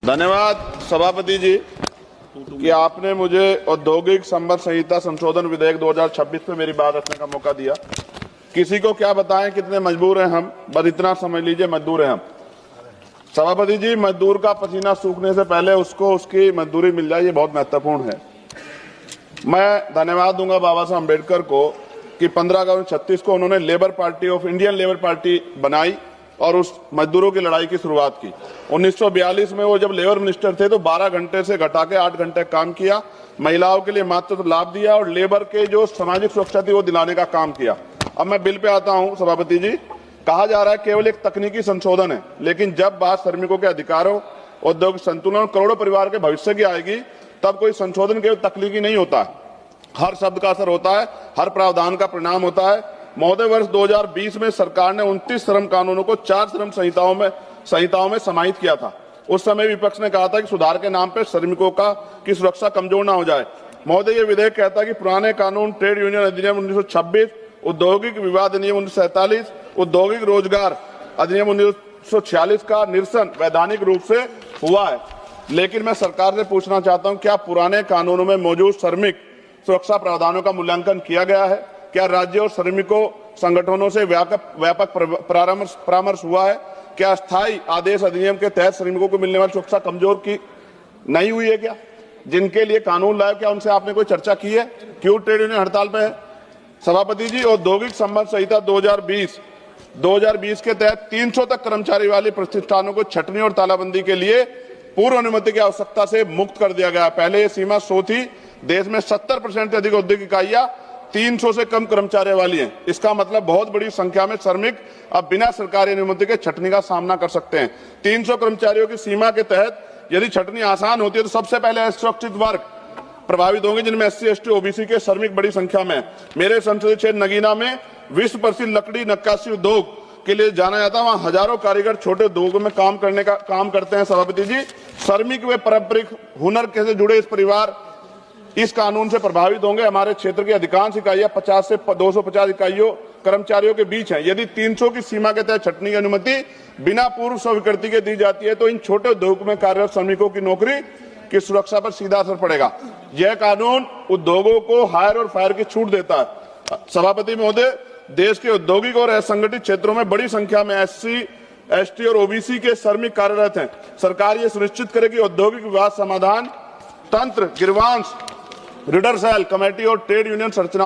धन्यवाद सभापति जी कि आपने मुझे औद्योगिक संबंध संहिता संशोधन विधेयक 2026 पे मेरी बात रखने का मौका दिया। किसी को क्या बताएं कितने मजबूर हैं हम, बस इतना समझ लीजिए मजदूर हैं हम। सभापति जी, मजदूर का पसीना सूखने से पहले उसको उसकी मजदूरी मिल जाए, ये बहुत महत्वपूर्ण है। मैं धन्यवाद दूंगा बाबा साहब अम्बेडकर को कि 15 अगस्त 36 को उन्होंने labour party of Indian labour party बनाई और उस मजदूरों की लड़ाई की शुरुआत की। 1942 में वो जब लेबर मिनिस्टर थे तो 12 घंटे से घटा के 8 घंटे काम किया, महिलाओं के लिए मातृत्व लाभ दिया और लेबर के जो सामाजिक सुरक्षा थी वो दिलाने का काम किया। अब मैं बिल पे आता हूं सभापति जी। कहा जा रहा है केवल एक तकनीकी संशोधन है, लेकिन जब बात श्रमिकों के अधिकारों, औद्योगिक संतुलन और करोड़ों परिवार के भविष्य की आएगी तब कोई संशोधन केवल तकनीकी नहीं होता है, हर शब्द का असर होता है, हर प्रावधान का परिणाम होता है। महोदय, वर्ष 2020 में सरकार ने 29 श्रम कानूनों को 4 श्रम संहिताओं में समाहित किया था। उस समय विपक्ष ने कहा था कि सुधार के नाम पर श्रमिकों की सुरक्षा कमजोर ना हो जाए। महोदय, ये विधेयक कहता है कि पुराने कानून ट्रेड यूनियन अधिनियम 1926, औद्योगिक विवाद अधिनियम 1947, औद्योगिक रोजगार अधिनियम 1946 का निरसन वैधानिक रूप से हुआ है। लेकिन मैं सरकार से पूछना चाहता हूं, क्या पुराने कानूनों में मौजूद श्रमिक सुरक्षा प्रावधानों का मूल्यांकन किया गया है? क्या राज्य और श्रमिकों संगठनों से व्यापक परामर्श हुआ है? क्या स्थायी आदेश अधिनियम के तहत श्रमिकों को मिलने वाली सुरक्षा कमजोर की नहीं हुई है? क्या जिनके लिए कानून लाया, क्या उनसे आपने कोई चर्चा की है? क्यों ट्रेड यूनियन हड़ताल पे है? सभापति जी, औद्योगिक संबंध संहिता 2020 के तहत 300 तक कर्मचारी वाले प्रतिष्ठानों को छटनी और तालाबंदी के लिए पूर्व अनुमति की आवश्यकता से मुक्त कर दिया गया। पहले ये सीमा 100 थी। देश में 70% से अधिक औद्योगिक इकाइयां 300 से कम कर्मचारी वाली हैं। इसका मतलब बहुत बड़ी संख्या में श्रमिक अब बिना सरकारी अनुमति के छटनी का सामना कर सकते हैं। 300 कर्मचारियों की सीमा के तहत यदि छटनी आसान होती है तो सबसे पहले असुरक्षित वर्ग प्रभावित होंगे, जिनमें SC, ST, OBC के श्रमिक बड़ी संख्या में। मेरे संसदीय क्षेत्र नगीना में विश्व प्रसिद्ध लकड़ी नक्काशी उद्योग के लिए जाना जाता है। वहां हजारों कारीगर छोटे उद्योगों में काम करते हैं। सभापति जी, श्रमिक व पारंपरिक हुनर से जुड़े इस परिवार इस कानून से प्रभावित होंगे। हमारे क्षेत्र की अधिकांश इकाइयां 50 से 250 इकाइयों कर्मचारियों के बीच हैं। यदि 300 की सीमा के तहत छटनी की अनुमति बिना पूर्व स्वीकृति के दी जाती है तो इन छोटे उद्योग में कार्यरत श्रमिकों की नौकरी की सुरक्षा पर सीधा असर पड़ेगा। यह कानून उद्योगों को हायर और फायर की छूट देता है। सभापति महोदय, देश के औद्योगिक और असंगठित क्षेत्रों में बड़ी संख्या में SC, ST और OBC के श्रमिक कार्यरत हैं। सरकार ये सुनिश्चित करे कि औद्योगिक विवाद समाधान तंत्र, गिरवांश, रिडर सेल कमेटी और ट्रेड यूनियन संरचना